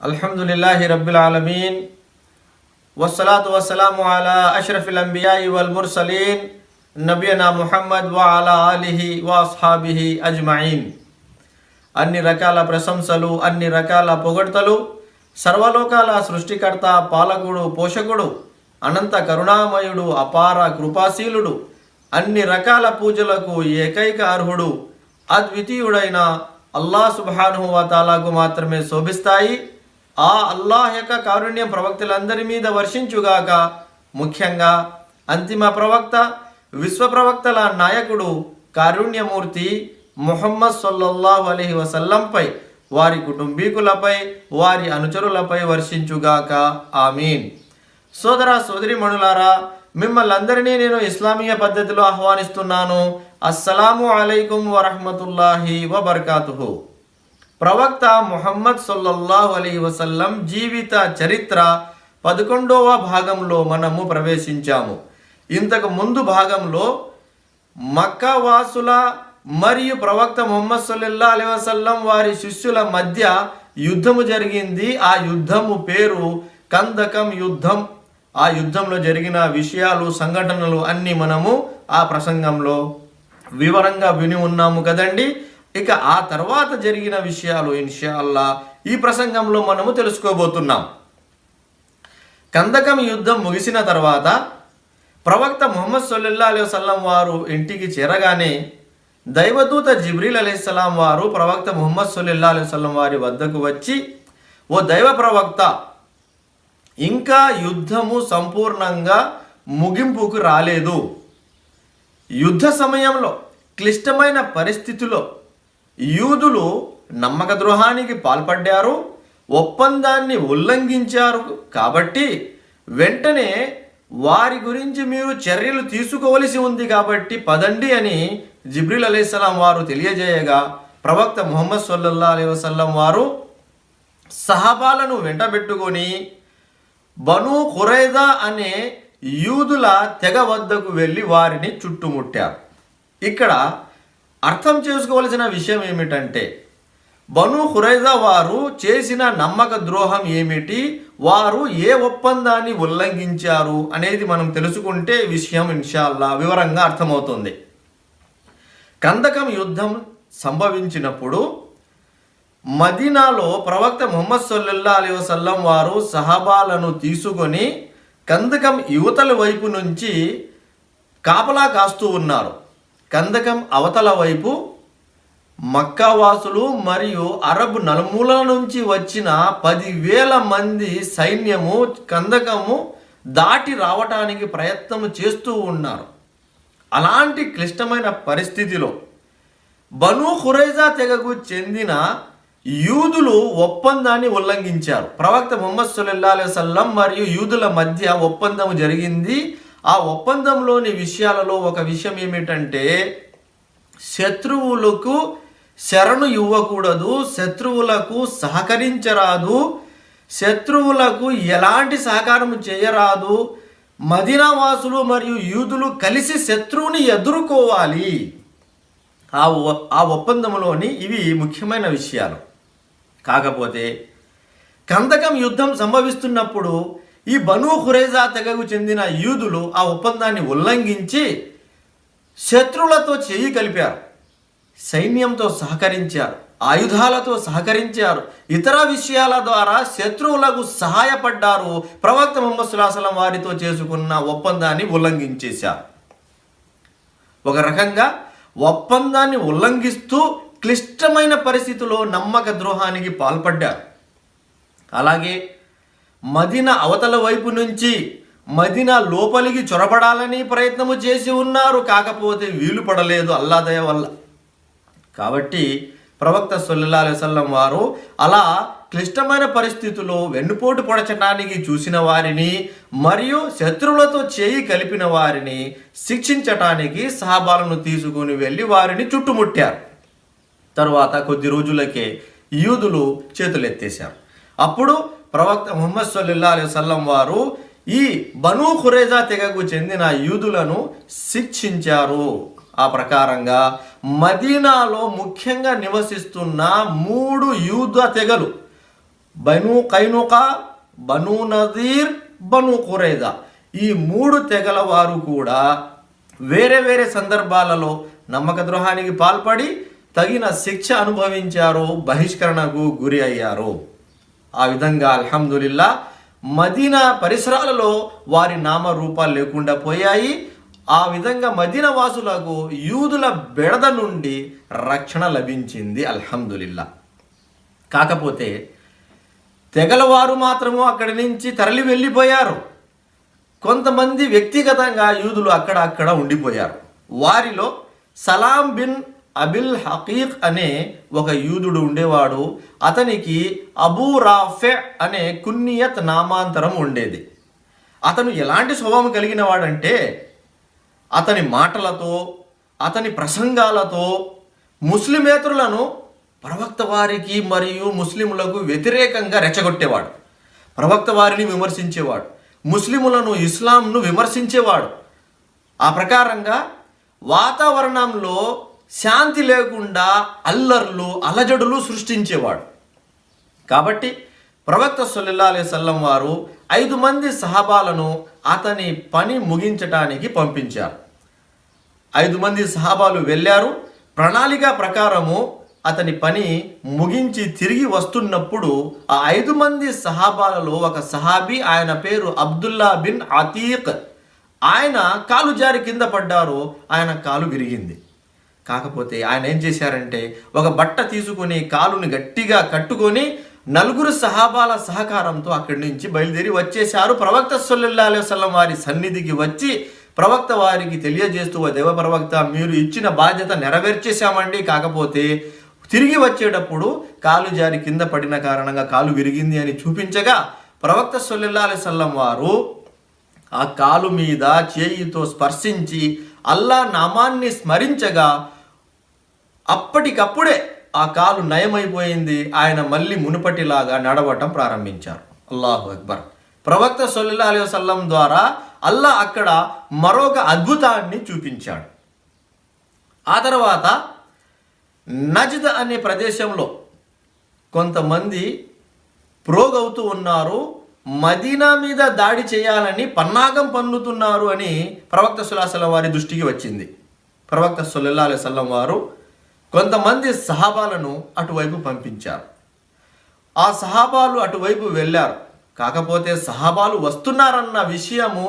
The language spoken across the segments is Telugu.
అల్హమ్దులిల్లాహి రబ్బిల్ ఆలమీన్ వస్సలాతు వస్సలాము అలా అష్రఫిల్ అంబియాయి వల్ ముర్సలీన్ నబియనా ముహమ్మద్ వ అలా ఆలిహి వ అస్హాబిహి అజ్మঈన్. అన్ని రకాల ప్రశంసలు, అన్ని రకాల పొగడ్తలు సర్వలోకాల సృష్టికర్త, పాలకుడు, పోషకుడు, అనంత కరుణామయుడు, అపార కృపాశీలుడు, అన్ని రకాల పూజలకు ఏకైక అర్హుడు, అద్వితీయుడైన అల్లాహ్ సుబ్హానహు వ తఆలాకు మాత్రమే శోభిస్తాయి. ఆ అల్లాహ్ యొక్క కారుణ్యం ప్రవక్తలందరి మీద వర్షించుగాక. ముఖ్యంగా అంతిమ ప్రవక్త, విశ్వ ప్రవక్తల నాయకుడు, కారుణ్యమూర్తి ముహమ్మద్ సల్లల్లాహు అలైహి వసల్లంపై, వారి కుటుంబీకులపై, వారి అనుచరులపై వర్షించుగాక. ఆమీన్. సోదర సోదరిమణులారా, మిమ్మల్ని అందరినీ నేను ఇస్లామీయ పద్ధతిలో ఆహ్వానిస్తున్నాను. అస్సలాము అలైకుం వరహ్మతుల్లాహి వబర్కాతుహు. ప్రవక్త ముహమ్మద్ సల్లల్లాహు అలైహి వసల్లం జీవిత చరిత్ర 11వ భాగంలో మనము ప్రవేశించాము. ఇంతకు ముందు భాగంలో మక్కా వాసుల మరియు ప్రవక్త ముహమ్మద్ సల్లల్లాహు అలైహి వసల్లం వారి శిష్యుల మధ్య యుద్ధము జరిగింది. ఆ యుద్ధము పేరు కందకం యుద్ధం. ఆ యుద్ధంలో జరిగిన విషయాలు, సంఘటనలు అన్నీ మనము ఆ ప్రసంగంలో వివరంగా విని ఉన్నాము కదండి. ఇక ఆ తర్వాత జరిగిన విషయాలు ఇన్షాల్లా ఈ ప్రసంగంలో మనము తెలుసుకోబోతున్నాం. కందకం యుద్ధం ముగిసిన తర్వాత ప్రవక్త ముహమ్మద్ సల్లల్లాహు అలైహి వసల్లం వారు ఇంటికి చేరగానే దైవదూత జిబ్రీల్ అలైహిస్సలాం వారు ప్రవక్త ముహమ్మద్ సల్లల్లాహు అలైహి వసల్లం వారి వద్దకు వచ్చి, ఓ దైవ ప్రవక్త, ఇంకా యుద్ధము సంపూర్ణంగా ముగింపుకు రాలేదు. యుద్ధ సమయంలో క్లిష్టమైన పరిస్థితిలో యూదులు నమ్మక ద్రోహానికి పాల్పడ్డారు, ఒప్పందాన్ని ఉల్లంఘించారు. కాబట్టి వెంటనే వారి గురించి మీరు చర్యలు తీసుకోవలసి ఉంది. కాబట్టి పదండి అని జిబ్రీల్ అలైహిస్సలాం వారు తెలియజేయగా ప్రవక్త ముహమ్మద్ సల్లల్లాహు అలైహి వసల్లం వారు సహాబాలను వెంటబెట్టుకొని బనూ ఖురైజా అనే యూదుల తెగ వద్దకు వెళ్ళి వారిని చుట్టుముట్టారు. ఇక్కడ అర్థం చేసుకోవలసిన విషయం ఏమిటంటే, బనూ ఖురైజా వారు చేసిన నమ్మక ద్రోహం ఏమిటి, వారు ఏ ఒప్పందాన్ని ఉల్లంఘించారు అనేది మనం తెలుసుకుంటే విషయం ఇన్షాల్లా వివరంగా అర్థమవుతుంది. కందకం యుద్ధం సంభవించినప్పుడు మదీనాలో ప్రవక్త ముహమ్మద్ సల్లల్లాహు అలైహి వసల్లం వారు సహాబాలను తీసుకొని కందకం యువతల వైపు నుంచి కాపలా కాస్తూ ఉన్నారు. కందకం అవతల వైపు మక్కావాసులు మరియు అరబ్ నలుమూలల నుంచి వచ్చిన 10,000 మంది సైన్యము కందకము దాటి రావటానికి ప్రయత్నం చేస్తూ ఉన్నారు. అలాంటి క్లిష్టమైన పరిస్థితిలో బనూ ఖురైజా తెగకు చెందిన యూదులు ఒప్పందాన్ని ఉల్లంఘించారు. ప్రవక్త ముహమ్మద్ సల్లల్లాహు అలైహి వసల్లం మరియు యూదుల మధ్య ఒప్పందం జరిగింది. ఆ ఒప్పందంలోని విషయాలలో ఒక విషయం ఏమిటంటే, శత్రువులకు శరణు ఇవ్వకూడదు, శత్రువులకు సహకరించరాదు, శత్రువులకు ఎలాంటి సహకారం చేయరాదు, మదీనా వాసులు మరియు యూదులు కలిసి శత్రువుని ఎదుర్కోవాలి. ఆ ఒప్పందంలోని ఇవి ముఖ్యమైన విషయాలు. కాకపోతే కందకం యుద్ధం సంభవిస్తున్నప్పుడు ఈ బనూ ఖురైజా తెగకు చెందిన యూదులు ఆ ఒప్పందాన్ని ఉల్లంఘించి శత్రువులతో చేయి కలిపారు, సైన్యంతో సహకరించారు, ఆయుధాలతో సహకరించారు, ఇతర విషయాల ద్వారా శత్రువులకు సహాయపడ్డారు. ప్రవక్త ముహమ్మద్ సల్లల్లాహు అలైహి వసల్లం వారితో చేసుకున్న ఒప్పందాన్ని ఉల్లంఘించేశారు. ఒక రకంగా ఒప్పందాన్ని ఉల్లంఘిస్తూ క్లిష్టమైన పరిస్థితిలో నమ్మక ద్రోహానికి పాల్పడ్డారు. అలాగే మదీనా అవతల వైపు నుంచి మదీనా లోపలికి చొరబడాలని ప్రయత్నము చేసి ఉన్నారు. కాకపోతే వీలు పడలేదు అల్లా దయ వల్ల. కాబట్టి ప్రవక్త సల్లల్లాహు అలైహి వసల్లం వారు అలా క్లిష్టమైన పరిస్థితుల్లో వెన్నుపోటు పొడచడానికి చూసిన వారిని మరియు శత్రువులతో చేయి కలిపిన వారిని శిక్షించటానికి సహాబాలను తీసుకుని వెళ్ళి వారిని చుట్టుముట్టారు. తరువాత కొద్ది రోజులకే యూదులు చేతులెత్తేశారు. అప్పుడు ప్రవక్త ముహమ్మద్ సల్లల్లాహు అలైహి వసల్లం వారు ఈ బనూ ఖురైజా తెగకు చెందిన యూదులను శిక్షించారు. ఆ ప్రకారంగా మదీనాలో ముఖ్యంగా నివసిస్తున్న 3 యూద తెగలు బను కైనుకా, బను నదీర్, బను ఖురైజా ఈ 3 తెగల వారు కూడా వేరే వేరే సందర్భాలలో నమ్మక ద్రోహానికి పాల్పడి తగిన శిక్ష అనుభవించారు, బహిష్కరణకు గురి అయ్యారు. ఆ విధంగా అల్హమ్దులిల్లా మదీనా పరిసరాలలో వారి నామరూపాలు లేకుండా పోయాయి. ఆ విధంగా మదీనా వాసులకు యూదుల బెడద నుండి రక్షణ లభించింది అల్హమ్దులిల్లా. కాకపోతే తెగలవారు మాత్రము అక్కడి నుంచి తరలి వెళ్ళిపోయారు. కొంతమంది వ్యక్తిగతంగా యూదులు అక్కడ ఉండిపోయారు. వారిలో సలాం బిన్ అబిల్ హకీక్ అనే ఒక యూదుడు ఉండేవాడు. అతనికి అబూ రాఫె అనే కున్నియత్ నామాంతరం ఉండేది. అతను ఎలాంటి స్వభావం కలిగిన వాడంటే అతని మాటలతో, అతని ప్రసంగాలతో ముస్లిమేతరులను ప్రవక్త వారికి మరియు ముస్లిములకు వ్యతిరేకంగా రెచ్చగొట్టేవాడు. ప్రవక్త వారిని విమర్శించేవాడు, ముస్లిములను, ఇస్లాంను విమర్శించేవాడు. ఆ ప్రకారంగా వాతావరణంలో శాంతి లేకుండా అల్లర్లు, అలజడులు సృష్టించేవాడు. కాబట్టి ప్రవక్త సల్లల్లాహు అలైహి వసల్లం వారు 5 మంది సహాబాలను అతని పని ముగించటానికి పంపించారు. 5 మంది సహాబాలు వెళ్ళారు. ప్రణాళిక ప్రకారము అతని పని ముగించి తిరిగి వస్తున్నప్పుడు ఆ 5 మంది సహాబాలలో ఒక సహాబీ, ఆయన పేరు అబ్దుల్లా బిన్ అతీక్, ఆయన కాలు జారి కింద పడ్డారు. ఆయన కాలు విరిగింది. కాకపోతే ఆయన ఏం చేశారంటే ఒక బట్ట తీసుకొని కాలుని గట్టిగా కట్టుకొని 4 సహాబాల సహకారంతో అక్కడి నుంచి బయలుదేరి వచ్చేశారు. ప్రవక్త సల్లల్లాహు అలైహి వసల్లం వారి సన్నిధికి వచ్చి ప్రవక్త వారికి తెలియజేస్తూ, దేవ ప్రవక్త, మీరు ఇచ్చిన బాధ్యత నెరవేర్చేశామండి, కాకపోతే తిరిగి వచ్చేటప్పుడు కాలు జారి కింద పడిన కారణంగా కాలు విరిగింది అని చూపించగా ప్రవక్త సల్లల్లాహు అలైహి వసల్లం వారు ఆ కాలు మీద చేయితో స్పర్శించి అల్లా నామాన్ని స్మరించగా అప్పటికప్పుడే ఆ కాలు నయమైపోయింది. ఆయన మళ్ళీ మునుపటిలాగా నడవటం ప్రారంభించారు. అల్లాహు అక్బర్. ప్రవక్త సల్లల్లాహు అలైహి వసల్లం ద్వారా అల్లా అక్కడ మరొక అద్భుతాన్ని చూపించాడు. ఆ తర్వాత నజ్ద్ అనే ప్రదేశంలో కొంతమంది ప్రోగవుతూ ఉన్నారు. మదీనా మీద దాడి చేయాలని పన్నాగం పన్నుతున్నారు అని ప్రవక్త సల్లల్లాహు అలైహి వసల్లం వారి దృష్టికి వచ్చింది. ప్రవక్త సల్లల్లాహు అలైహి వసల్లం వారు కొంతమంది సహాబాలను అటువైపు పంపించారు. ఆ సహాబాలు అటువైపు వెళ్ళారు. కాకపోతే సహాబాలు వస్తున్నారన్న విషయము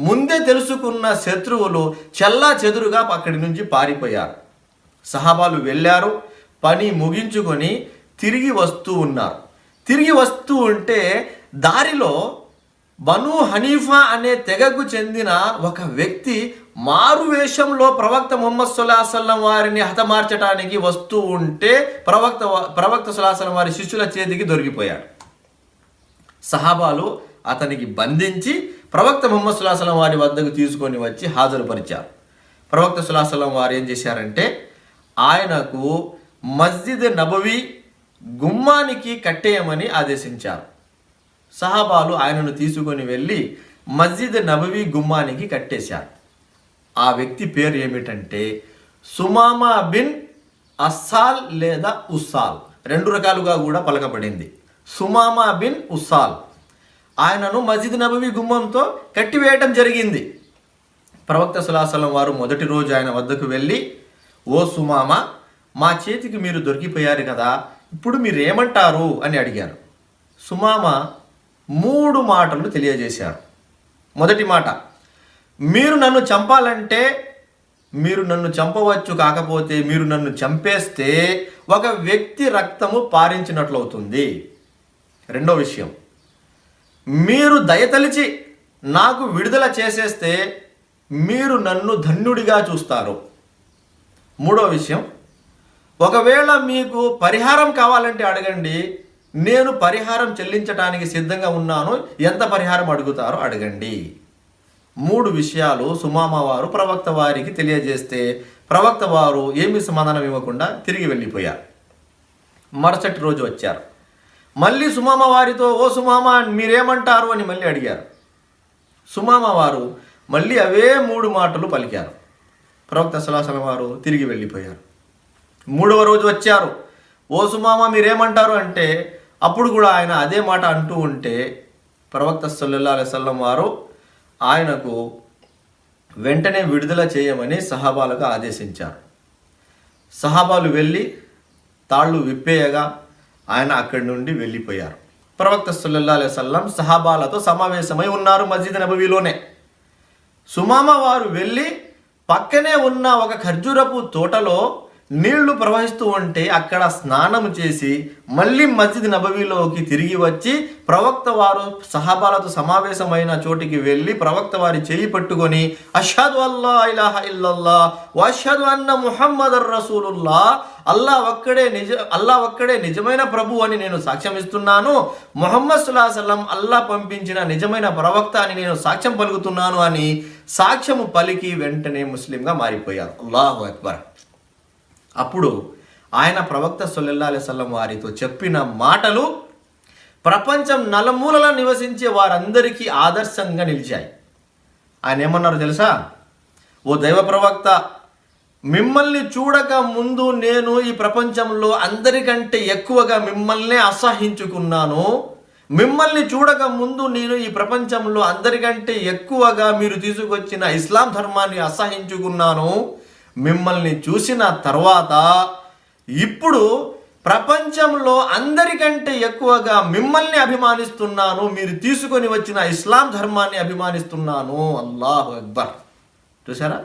ముందే తెలుసుకున్న శత్రువులు చెల్లా చెదురుగా అక్కడి నుంచి పారిపోయారు. సహాబాలు వెళ్ళారు, పని ముగించుకొని తిరిగి వస్తూ ఉన్నారు. తిరిగి వస్తూ ఉంటే దారిలో బను హనీఫా అనే తెగకు చెందిన ఒక వ్యక్తి మారు వేషంలో ప్రవక్త ముహమ్మద్ సల్లల్లాహు అలైహి వసల్లం వారిని హతమార్చడానికి వస్తూ ఉంటే ప్రవక్త సల్లల్లాహు అలైహి వసల్లం వారి శిష్యుల చేతికి దొరికిపోయాడు. సహాబాలు అతనికి బంధించి ప్రవక్త ముహమ్మద్ సల్లల్లాహు అలైహి వసల్లం వారి వద్దకు తీసుకొని వచ్చి హాజరుపరిచారు. ప్రవక్త సల్లల్లాహు అలైహి వసల్లం వారు ఏం చేశారంటే ఆయనకు మస్జిద్ నబవి గుమ్మానికి కట్టేయమని ఆదేశించారు. సహాబాలు ఆయనను తీసుకొని వెళ్ళి మస్జిద్ నబవి గుమ్మానికి కట్టేశారు. ఆ వ్యక్తి పేరు ఏమిటంటే సుమామా బిన్ అస్సాల్ లేదా ఉస్సాల్, 2 రకాలుగా కూడా పలకబడింది. సుమామా బిన్ ఉస్సాల్. ఆయనను మస్జిద్ నబవి గుమ్మంతో కట్టివేయటం జరిగింది. ప్రవక్త సల్లల్లాహు అలైహి వసల్లం వారు మొదటి రోజు ఆయన వద్దకు వెళ్ళి, ఓ సుమామా, మా చేతికి మీరు దొరికిపోయారు కదా, ఇప్పుడు మీరేమంటారు అని అడిగారు. సుమామా 3 మాటలు తెలియజేశారు. మొదటి మాట, మీరు నన్ను చంపాలంటే మీరు నన్ను చంపవచ్చు, కాకపోతే మీరు నన్ను చంపేస్తే ఒక వ్యక్తి రక్తము పారించినట్లవుతుంది. రెండో విషయం, మీరు దయతలిచి నాకు విడుదల చేసేస్తే మీరు నన్ను ధన్యుడిగా చూస్తారు. మూడో విషయం, ఒకవేళ మీకు పరిహారం కావాలంటే అడగండి, నేను పరిహారం చెల్లించడానికి సిద్ధంగా ఉన్నాను, ఎంత పరిహారం అడుగుతారో అడగండి. 3 విషయాలు సుమామా వారు ప్రవక్త వారికి తెలియజేస్తే ప్రవక్త వారు ఏమీ సమాధానం ఇవ్వకుండా తిరిగి వెళ్ళిపోయారు. మరుసటి రోజు వచ్చారు. మళ్ళీ సుమామా వారితో, ఓ సుమామా, మీరేమంటారు అని మళ్ళీ అడిగారు. సుమామా వారు మళ్ళీ అవే 3 మాటలు పలికారు. ప్రవక్త సల్లల్లాహు అలైహి వసల్లం వారు తిరిగి వెళ్ళిపోయారు. 3వ రోజు వచ్చారు. ఓ సుమామా, మీరేమంటారు అంటే అప్పుడు కూడా ఆయన అదే మాట అంటూ ఉంటే ప్రవక్త సల్లల్లాహు అలైహి వసల్లం వారు ఆయనకు వెంటనే విడుదల చేయమని సహాబాలకు ఆదేశించారు. సహాబాలు వెళ్ళి తాళ్ళు విప్పేయగా ఆయన అక్కడి నుండి వెళ్ళిపోయారు. ప్రవక్త సల్లల్లాహు అలైహి వసల్లం సహాబాలతో సమావేశమై ఉన్నారు మస్జిద్ నబవీలోనే. సుమామా వారు వెళ్ళి పక్కనే ఉన్న ఒక ఖర్జూరపు తోటలో నీళ్లు ప్రవహిస్తూ ఉంటే అక్కడ స్నానం చేసి మళ్ళీ మస్జిద్ నబవీలోకి తిరిగి వచ్చి ప్రవక్త వారు సహాబాలతో సమావేశమైన చోటికి వెళ్ళి ప్రవక్త వారి చేయి పట్టుకొని అష్హదు అల్లా ఇలాహ ఇల్లల్లాహ్ వ అష్హదు అన్న ముహమ్మదర్ రసూలుల్లాహ్, అల్లా ఒక్కడే నిజమైన ప్రభు అని నేను సాక్ష్యం ఇస్తున్నాను, ముహమ్మద్ సల్లల్లాహు అలైహి వసల్లం అల్లా పంపించిన నిజమైన ప్రవక్త అని నేను సాక్ష్యం పలుకుతున్నాను అని సాక్ష్యము పలికి వెంటనే ముస్లింగా మారిపోయారు. అల్లాహు అక్బర్. అప్పుడు ఆయన ప్రవక్త సల్లల్లాహు అలైహి వసల్లం వారితో చెప్పిన మాటలు ప్రపంచం నలుమూలలా నివసించే వారందరికీ ఆదర్శంగా నిలిచాయి. ఆయన ఏమన్నారు తెలుసా? ఓ దైవ ప్రవక్త, మిమ్మల్ని చూడక ముందు నేను ఈ ప్రపంచంలో అందరికంటే ఎక్కువగా మిమ్మల్నే అసహించుకున్నాను. మిమ్మల్ని చూడక ముందు నేను ఈ ప్రపంచంలో అందరికంటే ఎక్కువగా మీరు తీసుకొచ్చిన ఇస్లాం ధర్మాన్ని అసహించుకున్నాను. మిమ్మల్ని చూసిన తర్వాత ఇప్పుడు ప్రపంచంలో అందరికంటే ఎక్కువగా మిమ్మల్ని అభిమానిస్తున్నాను, మీరు తీసుకొని వచ్చిన ఇస్లాం ధర్మాన్ని అభిమానిస్తున్నాను. అల్లాహు అక్బర్. చూసారా?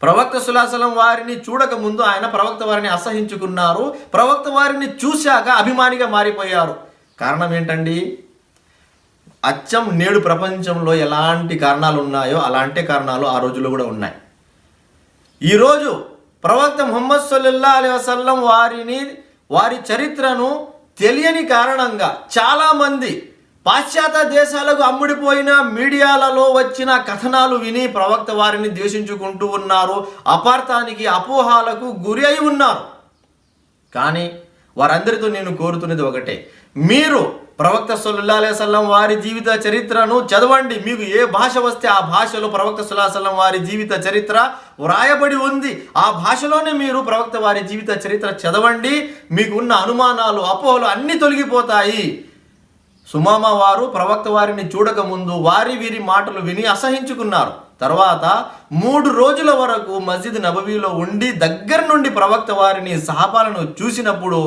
ప్రవక్త సల్లల్లాహు అలైహి వసల్లం వారిని చూడక ముందు ఆయన ప్రవక్త వారిని అసహించుకున్నారు, ప్రవక్త వారిని చూశాక అభిమానిగా మారిపోయారు. కారణం ఏంటండి? అచ్చం నేడు ప్రపంచంలో ఎలాంటి కారణాలు ఉన్నాయో అలాంటి కారణాలు ఆ రోజుల్లో కూడా ఉన్నాయి. ఈరోజు ప్రవక్త ముహమ్మద్ సల్లల్లాహు అలైహి వసల్లం వారి చరిత్రను తెలియని కారణంగా చాలామంది పాశ్చాత్య దేశాలకు అమ్ముడిపోయిన మీడియాలలో వచ్చిన కథనాలు విని ప్రవక్త వారిని ద్వేషించుకుంటూ ఉన్నారు, అపార్థానికి అపోహాలకు గురి అయి ఉన్నారు. కానీ వారందరితో నేను కోరుతున్నది ఒకటే, మీరు ప్రవక్త సల్లల్లాహు అలైహి వసల్లం వారి జీవిత చరిత్రను చదవండి. మీకు ఏ భాష వస్తే ఆ భాషలో ప్రవక్త సల్లల్లాహు అలైహి వసల్లం వారి జీవిత చరిత్ర వ్రాయబడి ఉంది. ఆ భాషలోనే మీరు ప్రవక్త వారి జీవిత చరిత్ర చదవండి. మీకు ఉన్న అనుమానాలు, అపోహలు అన్నీ తొలగిపోతాయి. సుమామా వారు ప్రవక్త వారిని చూడక ముందు వీరి మాటలు విని అసహించుకున్నారు. తర్వాత 3 రోజుల వరకు మస్జిద్ నబవీలో ఉండి దగ్గర నుండి ప్రవక్త వారిని సహాబాలను చూసినప్పుడు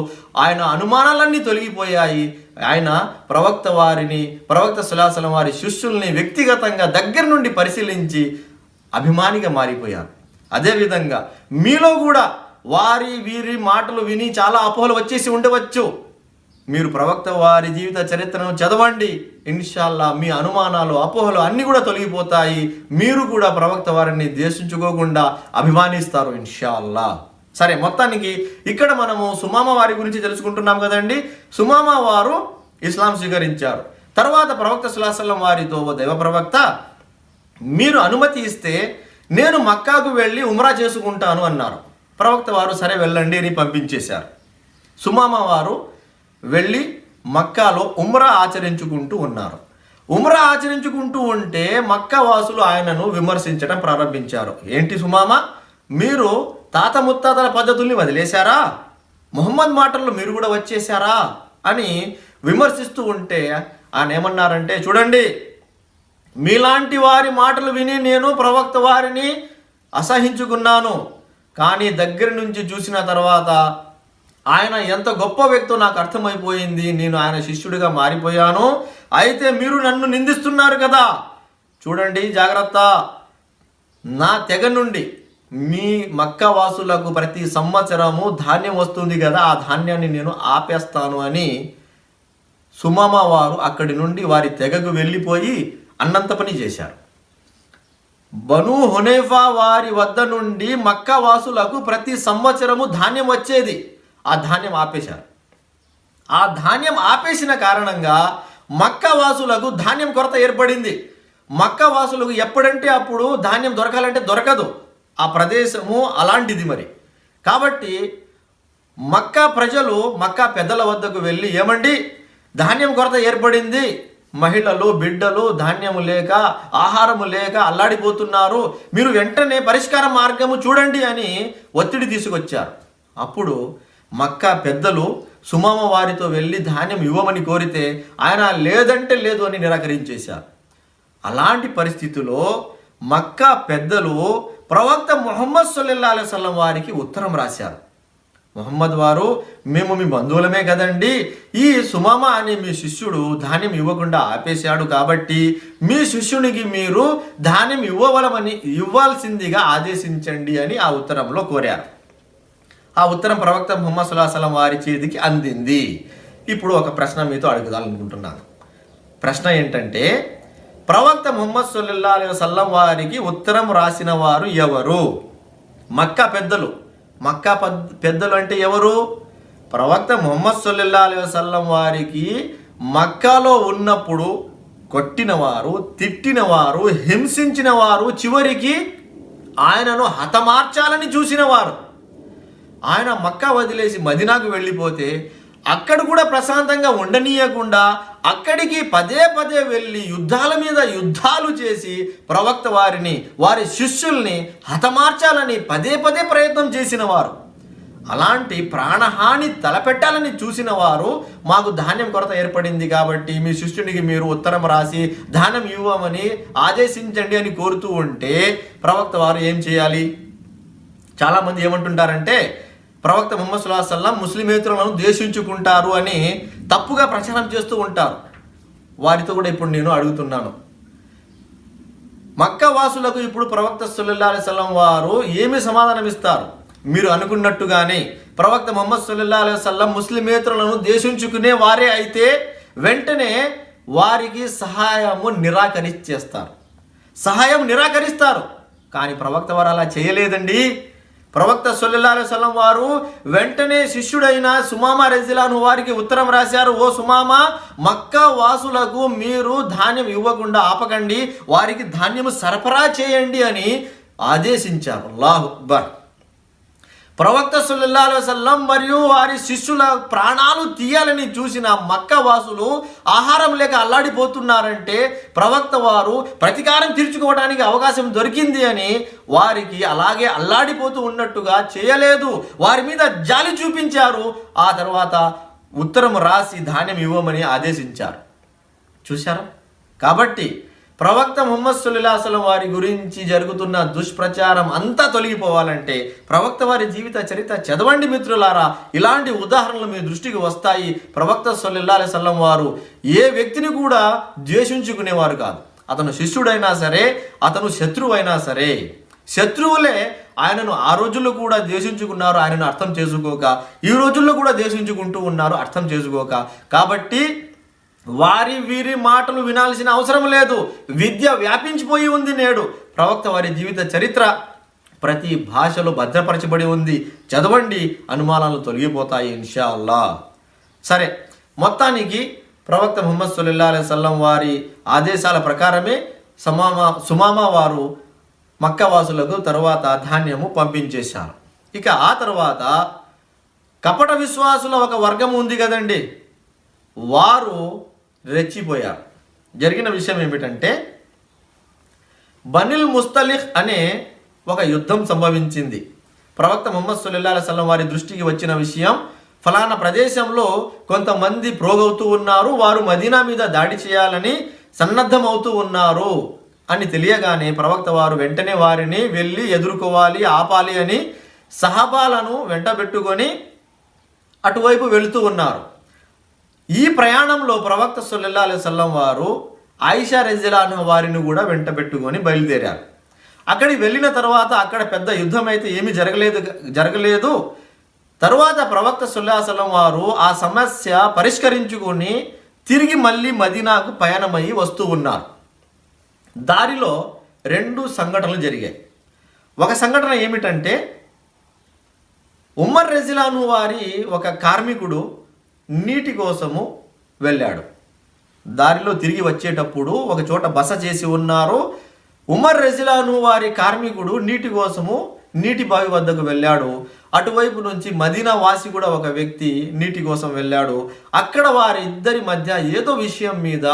ఆయన అనుమానాలన్నీ తొలగిపోయాయి. ఆయన ప్రవక్త సల్లల్లాహు అలైహి వసల్లం వారి శిష్యుల్ని వ్యక్తిగతంగా దగ్గర నుండి పరిశీలించి అభిమానిగా మారిపోయారు. అదేవిధంగా మీలో కూడా వీరి మాటలు విని చాలా అపోహలు వచ్చేసి ఉండవచ్చు. మీరు ప్రవక్త వారి జీవిత చరిత్రను చదవండి. ఇన్షాల్లా మీ అనుమానాలు, అపోహలు అన్నీ కూడా తొలగిపోతాయి. మీరు కూడా ప్రవక్త వారిని ద్వేషించుకోకుండా అభిమానిస్తారు ఇన్షాల్లా. సరే, మొత్తానికి ఇక్కడ మనము సుమామా వారి గురించి తెలుసుకుంటున్నాం కదండి. సుమామా వారు ఇస్లాం స్వీకరించారు. తర్వాత ప్రవక్త సల్లల్లాహు అలైహి వసల్లం వారితో, ఓ దైవ ప్రవక్త, మీరు అనుమతి ఇస్తే నేను మక్కాకు వెళ్ళి ఉమ్రా చేసుకుంటాను అన్నారు. ప్రవక్త వారు సరే వెళ్ళండి అని పంపించేశారు. సుమామా వారు వెళ్ళి మక్కాలో ఉమ్రా ఆచరించుకుంటూ ఉన్నారు. ఉమ్రా ఆచరించుకుంటూ ఉంటే మక్కా వాసులు ఆయనను విమర్శించడం ప్రారంభించారు. ఏంటి సుమామా, మీరు తాత ముత్తాతల పద్ధతుల్ని వదిలేశారా? ముహమ్మద్ మాటల్లో మీరు కూడా వచ్చేశారా అని విమర్శిస్తూ ఉంటే ఆయన ఏమన్నారంటే, చూడండి, మీలాంటి వారి మాటలు విని నేను ప్రవక్త వారిని అసహించుకున్నాను, కానీ దగ్గర నుంచి చూసిన తర్వాత ఆయన ఎంత గొప్ప వ్యక్తో నాకు అర్థమైపోయింది. నేను ఆయన శిష్యుడిగా మారిపోయాను. అయితే మీరు నన్ను నిందిస్తున్నారు కదా, చూడండి జాగ్రత్త, నా తెగ నుండి మీ మక్కా వాసులకు ప్రతి సంవత్సరము ధాన్యం వస్తుంది కదా, ఆ ధాన్యాన్ని నేను ఆపేస్తాను అని సుమామా వారు అక్కడి నుండి వారి తెగకు వెళ్ళిపోయి అన్నంత పని చేశారు. బను హునైఫా వారి వద్ద నుండి మక్కా వాసులకు ప్రతి సంవత్సరము ధాన్యం వచ్చేది, ఆ ధాన్యం ఆపేశారు. ఆ ధాన్యం ఆపేసిన కారణంగా మక్కా వాసులకు ధాన్యం కొరత ఏర్పడింది. మక్కా వాసులకు ఎప్పుడంటే అప్పుడు ధాన్యం దొరకాలంటే దొరకదు, ఆ ప్రదేశము అలాంటిది మరి. కాబట్టి మక్కా ప్రజలు మక్కా పెద్దల వద్దకు వెళ్ళి, ఏమండి, ధాన్యం కొరత ఏర్పడింది, మహిళలు, బిడ్డలు ధాన్యము లేక, ఆహారము లేక అల్లాడిపోతున్నారు, మీరు వెంటనే పరిష్కార మార్గము చూడండి అని ఒత్తిడి తీసుకొచ్చారు. అప్పుడు మక్కా పెద్దలు సుమామ వారితో వెళ్ళి ధాన్యం ఇవ్వమని కోరితే ఆయన లేదంటే లేదు అని నిరాకరించేశారు. అలాంటి పరిస్థితిలో మక్కా పెద్దలు ప్రవక్త ముహమ్మద్ సల్లల్లాహు అలైహి వసల్లం వారికి ఉత్తరం రాశారు. ముహమ్మద్ వారు, మేము మీ బంధువులమే కదండి, ఈ సుమామ అనే మీ శిష్యుడు ధాన్యం ఇవ్వకుండా ఆపేశాడు, కాబట్టి మీ శిష్యునికి మీరు ధాన్యం ఇవ్వాల్సిందిగా ఆదేశించండి అని ఆ ఉత్తరంలో కోరారు. ఆ ఉత్తరం ప్రవక్త ముహమ్మద్ సల్లల్లాహు అలైహి వసల్లం వారి చేతికి అందింది. ఇప్పుడు ఒక ప్రశ్న మీతో అడుగుదాలనుకుంటున్నాను. ప్రశ్న ఏంటంటే, ప్రవక్త ముహమ్మద్ సల్లల్లాహు అలైహి వసల్లం వారికి ఉత్తరం రాసిన వారు ఎవరు? మక్కా పెద్దలు. మక్కా పెద్దలు అంటే ఎవరు? ప్రవక్త ముహమ్మద్ సల్లల్లాహు అలైహి వసల్లం వారికి మక్కాలో ఉన్నప్పుడు కొట్టినవారు, తిట్టినవారు, హింసించినవారు, చివరికి ఆయనను హతమార్చాలని చూసినవారు. ఆయన మక్కా వదిలేసి మదీనాకు వెళ్ళిపోతే అక్కడ కూడా ప్రశాంతంగా ఉండనీయకుండా అక్కడికి పదే పదే వెళ్ళి యుద్ధాల మీద యుద్ధాలు చేసి ప్రవక్త వారిని, వారి శిష్యుల్ని హతమార్చాలని పదే పదే ప్రయత్నం చేసిన వారు. అలాంటి ప్రాణహాని తలపెట్టాలని చూసిన వారు, మాకు ధాన్యం కొరత ఏర్పడింది కాబట్టి మీ శిష్యునికి మీరు ఉత్తరం రాసి ధాన్యం ఇవ్వమని ఆదేశించండి అని కోరుతూ ఉంటే ప్రవక్త వారు ఏం చేయాలి? చాలామంది ఏమంటుంటారంటే, ప్రవక్త ముహమ్మద్ సల్లల్లాహు అలైహి వసల్లం ముస్లిమేతరులను ద్వేషించుకుంటారు అని తప్పుగా ప్రచారం చేస్తూ ఉంటారు. వారితో కూడా ఇప్పుడు నేను అడుగుతున్నాను, మక్కా వాసులకు ఇప్పుడు ప్రవక్త సల్లల్లాహు అలైహి వసల్లం వారు ఏమి సమాధానం ఇస్తారు? మీరు అనుకున్నట్టుగానే ప్రవక్త ముహమ్మద్ సల్లల్లాహు అలైహి వసల్లం ముస్లిమేతరులను ద్వేషించుకునే వారే అయితే వెంటనే వారికి సహాయం నిరాకరిస్తారు. కానీ ప్రవక్త వారు అలా చేయలేదండి. ప్రవక్త సల్లల్లాహు అలైహి వసల్లం వారు వెంటనే శిష్యుడైన సుమామా రజియల్లాహు వారికి ఉత్తరం రాశారు. ఓ సుమామా, మక్కా వాసులకు మీరు ధాన్యం ఇవ్వకుండా ఆపకండి, వారికి ధాన్యం సరఫరా చేయండి అని ఆదేశించారు. అల్లాహు అక్బర్. ప్రవక్త సల్లల్లాహు అలైహి వసల్లం మరియు వారి శిష్యుల ప్రాణాలు తీయాలని చూసిన మక్కా వాసులు ఆహారం లేక అల్లాడిపోతున్నారంటే ప్రవక్త వారు ప్రతీకారం తీర్చుకోవడానికి అవకాశం దొరికింది అని వారికి అలాగే అల్లాడిపోతూ ఉన్నట్టుగా చేయలేదు, వారి మీద జాలి చూపించారు. ఆ తర్వాత ఉత్తరం రాసి ధాన్యం ఇవ్వమని ఆదేశించారు. చూశారా? కాబట్టి ప్రవక్త ముహమ్మద్ సల్లల్లాహు అలైహి వసల్లం వారి గురించి జరుగుతున్న దుష్ప్రచారం అంతా తొలగిపోవాలంటే ప్రవక్త వారి జీవిత చరిత్ర చదవండి మిత్రులారా. ఇలాంటి ఉదాహరణలు మీ దృష్టికి వస్తాయి. ప్రవక్త సల్లల్లాహు అలైహి వసల్లం వారు ఏ వ్యక్తిని కూడా ద్వేషించుకునేవారు కాదు. అతను శిష్యుడైనా సరే, అతను శత్రువైనా సరే. శత్రువులే ఆయనను ఆ రోజుల్లో కూడా ద్వేషించుకున్నారు, ఆయనను అర్థం చేసుకోక. ఈ రోజుల్లో కూడా ద్వేషించుకుంటూ ఉన్నారు, అర్థం చేసుకోక. కాబట్టి వారి వీరి మాటలు వినాల్సిన అవసరం లేదు. విద్య వ్యాపించిపోయి ఉంది నేడు. ప్రవక్త వారి జీవిత చరిత్ర ప్రతి భాషలో భద్రపరచబడి ఉంది. చదవండి, అనుమానాలు తొలగిపోతాయి ఇన్షా అల్లా. సరే, మొత్తానికి ప్రవక్త ముహమ్మద్ సల్లల్లాహు అలైహి వసల్లం వారి ఆదేశాల ప్రకారమే సుమామా వారు మక్కా వాసులకు తరువాత ధాన్యము పంపించేశారు. ఇక ఆ తర్వాత కపట విశ్వాసుల ఒక వర్గం ఉంది కదండి, వారు రెచ్చిపోయారు. జరిగిన విషయం ఏమిటంటే, బనిల్ ముస్తలిఖ్ అనే ఒక యుద్ధం సంభవించింది. ప్రవక్త ముహమ్మద్ సల్లల్లాహు అలైహి వసల్లం వారి దృష్టికి వచ్చిన విషయం, ఫలానా ప్రదేశంలో కొంతమంది ప్రోగవుతూ ఉన్నారు, వారు మదీనా మీద దాడి చేయాలని సన్నద్ధమవుతూ ఉన్నారు అని తెలియగానే ప్రవక్త వారు వెంటనే వారిని వెళ్ళి ఎదుర్కోవాలి, ఆపాలి అని సహాబాలను వెంటబెట్టుకొని అటువైపు వెళుతూ ఉన్నారు. ఈ ప్రయాణంలో ప్రవక్త సల్లల్లాహు అలైహి వసల్లం వారు ఆయిషా రజియల్లాహు వారిని కూడా వెంటబెట్టుకొని బయలుదేరారు. అక్కడికి వెళ్ళిన తర్వాత అక్కడ పెద్ద యుద్ధం అయితే ఏమీ జరగలేదు. తరువాత ప్రవక్త సల్లల్లాహు అలైహి వసల్లం వారు ఆ సమస్య పరిష్కరించుకొని తిరిగి మళ్ళీ మదీనాకు పయనమయ్యి వస్తూ ఉన్నారు. దారిలో 2 సంఘటనలు జరిగాయి. ఒక సంఘటన ఏమిటంటే, ఉమర్ రజియల్లాహు వారి ఒక కార్మికుడు నీటి కోసము వెళ్ళాడు. దారిలో తిరిగి వచ్చేటప్పుడు ఒక చోట బస చేసి ఉన్నారు. ఉమర్ రజియల్లాహు వారి కార్మికుడు నీటి కోసము నీటి బావి వద్దకు వెళ్ళాడు. అటువైపు నుంచి మదీనా వాసి కూడా ఒక వ్యక్తి నీటి కోసం వెళ్ళాడు. అక్కడ వారిద్దరి మధ్య ఏదో విషయం మీద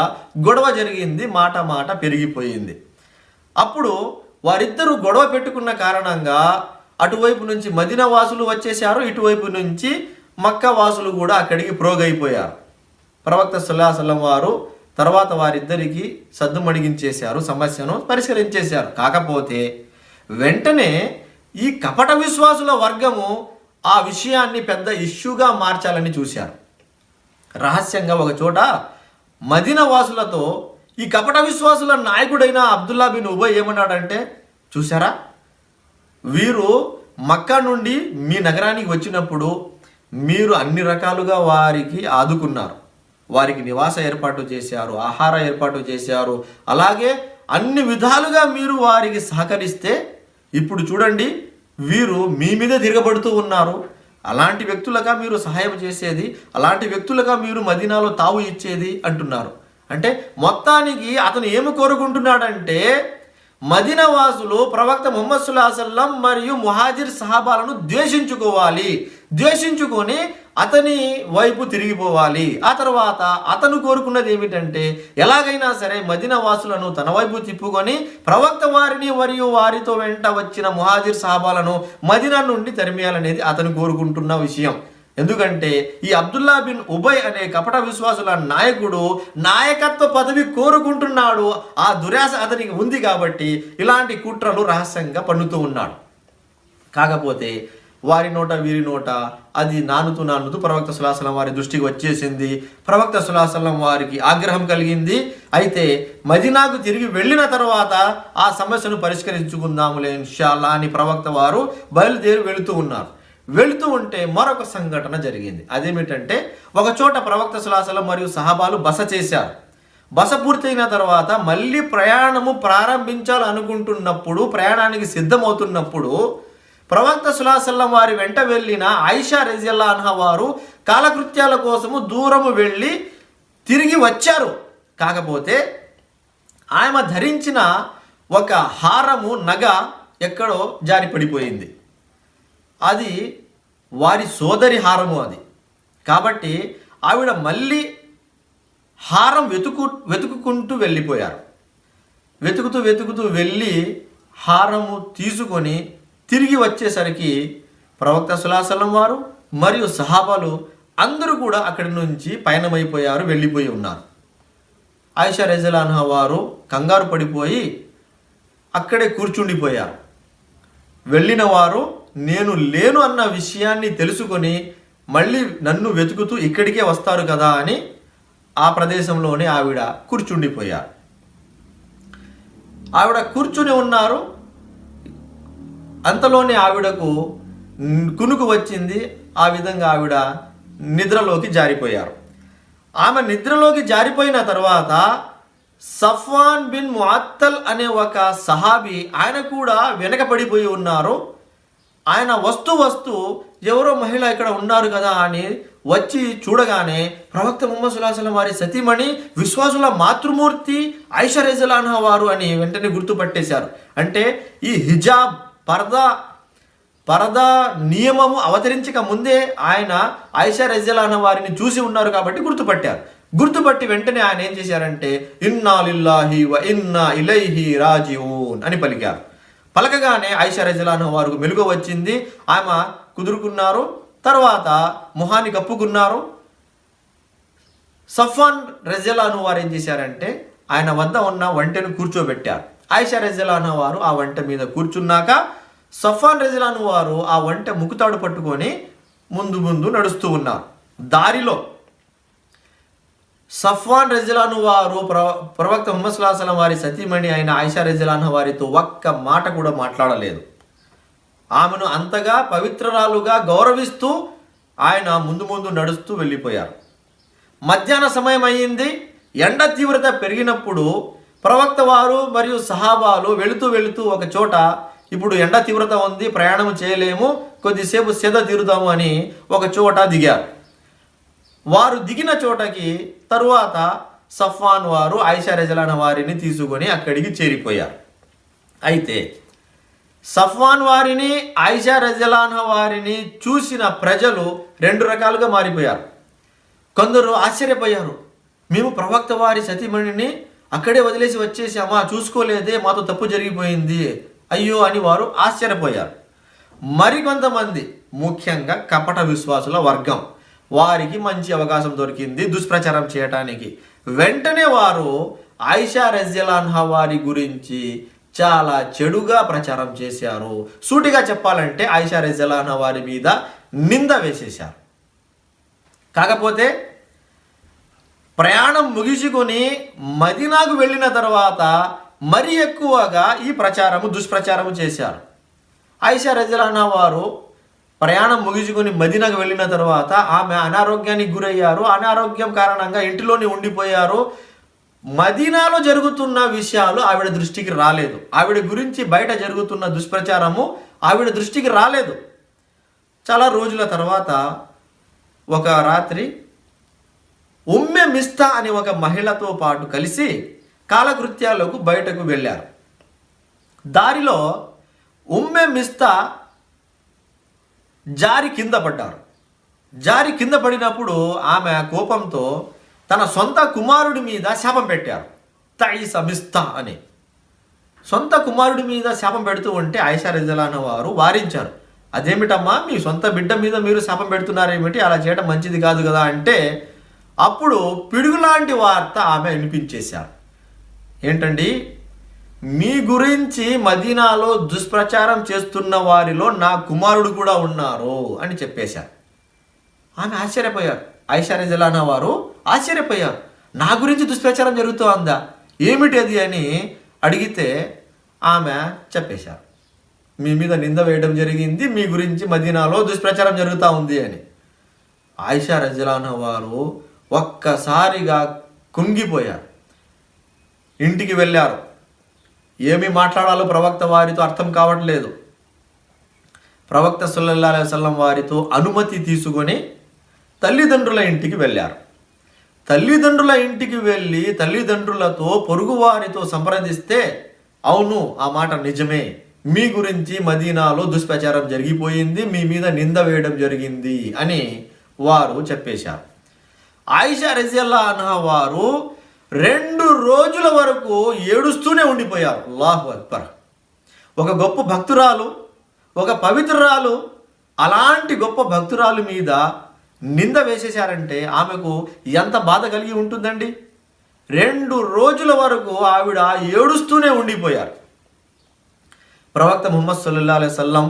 గొడవ జరిగింది, మాట పెరిగిపోయింది. అప్పుడు వారిద్దరూ గొడవ పెట్టుకున్న కారణంగా అటువైపు నుంచి మదీనా వాసులు వచ్చేశారు, ఇటువైపు నుంచి మక్కా వాసులు కూడా అక్కడికి ప్రోగైపోయారు. ప్రవక్త సల్లల్లాహు అలైహి వసల్లం వారు తర్వాత వారిద్దరికి సద్దుమణిగించేశారు, సమస్యను పరిష్కరించేశారు. కాకపోతే వెంటనే ఈ కపట విశ్వాసుల వర్గము ఆ విషయాన్ని పెద్ద ఇష్యూగా మార్చాలని చూశారు. రహస్యంగా ఒక చోట మదీనా వాసులతో ఈ కపట విశ్వాసుల నాయకుడైన అబ్దుల్లా బిన్ ఉబై ఏమన్నాడంటే, చూసారా, వీరు మక్కా నుండి మీ నగరానికి వచ్చినప్పుడు మీరు అన్ని రకాలుగా వారికి ఆదుకున్నారు, వారికి నివాస ఏర్పాటు చేశారు, ఆహార ఏర్పాటు చేశారు, అలాగే అన్ని విధాలుగా మీరు వారికి సహకరిస్తే ఇప్పుడు చూడండి వీరు మీ మీద తిరగబడుతూ ఉన్నారు. అలాంటి వ్యక్తులుగా మీరు సహాయం చేసేది, అలాంటి వ్యక్తులుగా మీరు మదీనాలో తావు ఇచ్చేది అంటున్నారు. అంటే మొత్తానికి అతను ఏమి కోరుకుంటున్నాడంటే, మదీనా వాసులు ప్రవక్త ముహమ్మద్ సల్లల్లాహు అలైహి వసల్లం మరియు ముహాజిర్ సహాబాలను ద్వేషించుకోవాలి, ద్వేషించుకొని అతని వైపు తిరిగిపోవాలి. ఆ తర్వాత అతను కోరుకున్నది ఏమిటంటే, ఎలాగైనా సరే మదీనా వాసులను తన వైపు తిప్పుకొని ప్రవక్త వారిని మరియు వారితో వెంట వచ్చిన ముహాజిర్ సహాబాలను మదీనా నుండి తరిమేయాలనేది అతను కోరుకుంటున్న విషయం. ఎందుకంటే ఈ అబ్దుల్లా బిన్ ఉబై అనే కపట విశ్వాసుల నాయకుడు నాయకత్వ పదవి కోరుకుంటున్నాడు. ఆ దురాశ అతనికి ఉంది కాబట్టి ఇలాంటి కుట్రలు రహస్యంగా పన్నుతూ ఉన్నాడు. కాకపోతే వారి నోట వీరి నోట అది నానుతూ ప్రవక్త సల్లల్లాహు అలైహి వసల్లం వారి దృష్టికి వచ్చేసింది. ప్రవక్త సల్లల్లాహు అలైహి వసల్లం వారికి ఆగ్రహం కలిగింది. అయితే మదీనాకు తిరిగి వెళ్ళిన తర్వాత ఆ సమస్యను పరిష్కరించుకుందాములే ఇన్షాల్లా అని ప్రవక్త వారు బయలుదేరి వెళుతూ ఉన్నారు. వెళుతూ ఉంటే మరొక సంఘటన జరిగింది. అదేమిటంటే, ఒక చోట ప్రవక్త సల్లల్లాహు అలైహి వసల్లం మరియు సహాబాలు బస చేశారు. బస పూర్తయిన తర్వాత మళ్ళీ ప్రయాణము ప్రారంభించాలనుకుంటున్నప్పుడు, ప్రయాణానికి సిద్ధమవుతున్నప్పుడు ప్రవక్త సల్లల్లాహు అలైహి వసల్లం వారి వెంట వెళ్ళిన ఆయిషా రజియల్లాహు అన్హా వారు కాలకృత్యాల కోసము దూరము వెళ్ళి తిరిగి వచ్చారు. కాకపోతే ఆమె ధరించిన ఒక హారము, నగ ఎక్కడో జారి పడిపోయింది. అది వారి సోదరి హారము అది. కాబట్టి ఆవిడ మళ్ళీ హారం వెతుకుకుంటూ వెళ్ళిపోయారు. వెతుకుతూ వెళ్ళి హారము తీసుకొని తిరిగి వచ్చేసరికి ప్రవక్త సల్లల్లాహు అలైహి వసల్లం వారు మరియు సహాబాలు అందరూ కూడా అక్కడి నుంచి పయనమైపోయారు, వెళ్ళిపోయి ఉన్నారు. ఆయిషా రజియల్లాహు అన్హా వారు కంగారు పడిపోయి అక్కడే కూర్చుండిపోయారు. వెళ్ళిన వారు నేను లేను అన్న విషయాన్ని తెలుసుకొని మళ్ళీ నన్ను వెతుకుతూ ఇక్కడికే వస్తారు కదా అని ఆ ప్రదేశంలోనే ఆవిడ కూర్చుండిపోయారు. ఆవిడ కూర్చుని ఉన్నారు. అంతలోనే ఆవిడకు కునుకు వచ్చింది. ఆ విధంగా ఆవిడ నిద్రలోకి జారిపోయారు. ఆమె నిద్రలోకి జారిపోయిన తర్వాత సఫ్వాన్ బిన్ ముఅత్తల్ అనే ఒక సహాబీ, ఆయన కూడా వెనకపడిపోయి ఉన్నారు. ఆయన వస్తూ ఎవరో మహిళ ఇక్కడ ఉన్నారు కదా అని వచ్చి చూడగానే ప్రవక్త ముహమ్మద్ సల్లల్లాహు అలైహి వసల్లం వారి సతీమణి, విశ్వాసుల మాతృమూర్తి ఆయిషా రజియల్లాహు అన్హా వారు అని వెంటనే గుర్తుపట్టేశారు. అంటే ఈ హిజాబ్, పరదా నియమము అవతరించక ముందే ఆయన ఆయిషా రజియల్లాహు అన్హా వారిని చూసి ఉన్నారు కాబట్టి గుర్తుపట్టారు. గుర్తుపట్టి వెంటనే ఆయన ఏం చేశారంటే, ఇన్నా లిల్లాహి వ ఇన్నా ఇలైహి రాజిఊన్ అని పలికారు. పలకగానే ఆయిషా రజియల్లాహు అన్హా వారికి మెలుగు వచ్చింది. ఆమె కుదురుకున్నారు. తర్వాత మొహాన్ని కప్పుకున్నారు. సఫ్వాన్ రజియల్లాహు అన్హు వారు ఏం చేశారంటే, ఆయన వద్ద ఉన్న వంటను కూర్చోబెట్టారు. ఆయిషా రజియల్లాహు అన్హా వారు ఆ వంట మీద కూర్చున్నాక సఫ్వాన్ రజియల్లాహు అన్హు వారు ఆ వంట ముకుతాడు పట్టుకొని ముందు నడుస్తూ ఉన్నారు. దారిలో సఫ్వాన్ రజియల్లాహు అన్హు వారు ప్రవక్త ముహమ్మద్ సల్లల్లాహు అలైహి వసల్లం వారి సతీమణి అయిన ఆయిషా రజియల్లాహు అన్హా వారితో ఒక్క మాట కూడా మాట్లాడలేదు. ఆమెను అంతగా పవిత్రరాలుగా గౌరవిస్తూ ఆయన ముందు నడుస్తూ వెళ్ళిపోయారు. మధ్యాహ్న సమయం అయ్యింది. ఎండ తీవ్రత పెరిగినప్పుడు ప్రవక్త వారు మరియు సహాబాలు వెళుతూ ఒక చోట, ఇప్పుడు ఎండ తీవ్రత ఉంది, ప్రయాణం చేయలేము, కొద్దిసేపు సేద తీరుదాము అని ఒక చోట దిగారు. వారు దిగిన చోటకి తరువాత సఫ్వాన్ వారు ఆయిషా రజియల్లాహు అన్హా వారిని తీసుకొని అక్కడికి చేరిపోయారు. అయితే సఫ్వాన్ వారిని, ఆయిషా రజియల్లాహు అన్హా వారిని చూసిన ప్రజలు రెండు రకాలుగా మారిపోయారు. కొందరు ఆశ్చర్యపోయారు, మేము ప్రవక్త వారి సతీమణిని అక్కడే వదిలేసి వచ్చేసామా, చూసుకోలేదే, మాతో తప్పు జరిగిపోయింది, అయ్యో అని వారు ఆశ్చర్యపోయారు. మరికొంతమంది ముఖ్యంగా కపట విశ్వాసుల వర్గం. వారికి మంచి అవకాశం దొరికింది దుష్ప్రచారం చేయటానికి. వెంటనే వారు ఆయిషా రజియల్లాహు అన్హా వారి గురించి చాలా చెడుగా ప్రచారం చేశారు. సూటిగా చెప్పాలంటే ఆయిషా రజియల్లాహు అన్హా వారి మీద నింద వేసేశారు. కాకపోతే ప్రయాణం ముగించుకొని మదీనాకు వెళ్ళిన తర్వాత మరి ఎక్కువగా ఈ దుష్ప్రచారము చేశారు. ఆయిషా రజియల్లాహు అన్హా వారు ప్రయాణం ముగించుకొని మదీనాకు వెళ్ళిన తర్వాత ఆమె అనారోగ్యానికి గురయ్యారు. అనారోగ్యం కారణంగా ఇంటిలోనే ఉండిపోయారు. మదీనాలో జరుగుతున్న విషయాలు ఆవిడ దృష్టికి రాలేదు. ఆవిడ గురించి బయట జరుగుతున్న దుష్ప్రచారము ఆవిడ దృష్టికి రాలేదు. చాలా రోజుల తర్వాత ఒక రాత్రి ఉమ్మె మిస్తా అనే ఒక మహిళతో పాటు కలిసి కాలకృత్యాలకు బయటకు వెళ్ళారు. దారిలో ఉమ్మె మిస్తా జారి కింద పడ్డారు. జారి కింద పడినప్పుడు ఆమె కోపంతో తన సొంత కుమారుడి మీద శాపం పెట్టారు. తైస మిస్తా అని సొంత కుమారుడి మీద శాపం పెడుతూ ఉంటే ఆయిషా రజియల్లాహు అన్హా వారు వారించారు. అదేమిటమ్మా, మీ సొంత బిడ్డ మీద మీరు శాపం పెడుతున్నారేమిటి, అలా చేయడం మంచిది కాదు కదా అంటే అప్పుడు పిడుగులాంటి వార్త ఆమె వినిపించేశారు. ఏంటండి, మీ గురించి మదీనాలో దుష్ప్రచారం చేస్తున్న వారిలో నా కుమారుడు కూడా ఉన్నారు అని చెప్పేశారు. ఆమె ఆశ్చర్యపోయారు. ఆయిషా రజియల్లాహు అన్హా వారు ఆశ్చర్యపోయారు. నా గురించి దుష్ప్రచారం జరుగుతోందా, ఏమిటి అది అని అడిగితే ఆమె చెప్పేశారు. మీ మీద నింద వేయడం జరిగింది, మీ గురించి మదీనాలో దుష్ప్రచారం జరుగుతూ ఉంది అని. ఆయిషా రజియల్లాహు అన్హా వారు ఒక్కసారిగా కుంగిపోయారు. ఇంటికి వెళ్ళారు. ఏమి మాట్లాడాలో ప్రవక్త వారితో అర్థం కావట్లేదు. ప్రవక్త సల్లల్లాహు అలైహి వసల్లం వారితో అనుమతి తీసుకొని తల్లిదండ్రుల ఇంటికి వెళ్ళారు. తల్లిదండ్రుల ఇంటికి వెళ్ళి తల్లిదండ్రులతో పొరుగు వారితో సంప్రదిస్తే, అవును, ఆ మాట నిజమే, మీ గురించి మదీనాలో దుష్ప్రచారం జరిగిపోయింది, మీ మీద నింద వేయడం జరిగింది అని వారు చెప్పేశారు. ఆయిషా రజియల్లాహు అన్హా వారు 2 రోజుల వరకు ఏడుస్తూనే ఉండిపోయారు. అల్లాహు అక్బర్. ఒక గొప్ప భక్తురాలు, ఒక పవిత్రురాలు, అలాంటి గొప్ప భక్తురాలు మీద నింద వేసేశారంటే ఆమెకు ఎంత బాధ కలిగి ఉంటుందండి. 2 రోజుల వరకు ఆవిడ ఏడుస్తూనే ఉండిపోయారు. ప్రవక్త ముహమ్మద్ సల్లల్లాహు అలైహి వసల్లం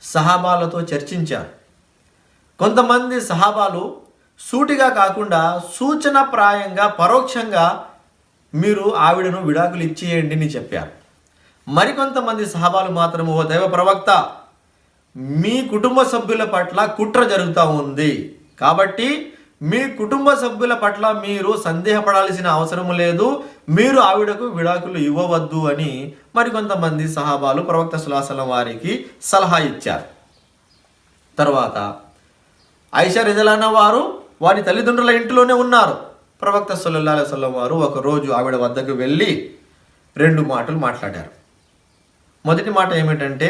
సహాబాలతో చర్చించారు. కొంతమంది సహాబాలు సూటిగా కాకుండా సూచనప్రాయంగా పరోక్షంగా మీరు ఆవిడను విడాకులు ఇచ్చేయండి అని చెప్పారు. మరికొంతమంది సహాబాలు మాత్రము, ఓ దైవ ప్రవక్త, మీ కుటుంబ సభ్యుల పట్ల కుట్ర జరుగుతూ ఉంది, కాబట్టి మీ కుటుంబ సభ్యుల పట్ల మీరు సందేహపడాల్సిన అవసరం లేదు, మీరు ఆవిడకు విడాకులు ఇవ్వవద్దు అని మరికొంతమంది సహాబాలు ప్రవక్త సల్లల్లాహు అలైహి వసల్లం వారికి సలహా ఇచ్చారు. తర్వాత ఆయిషా రజియల్లాహు అన్హా వారు వారి తల్లిదండ్రుల ఇంటిలోనే ఉన్నారు. ప్రవక్త సల్లల్లాహు అలైహి వసల్లం వారు ఒకరోజు ఆవిడ వద్దకు వెళ్ళి 2 మాటలు మాట్లాడారు. మొదటి మాట ఏమిటంటే,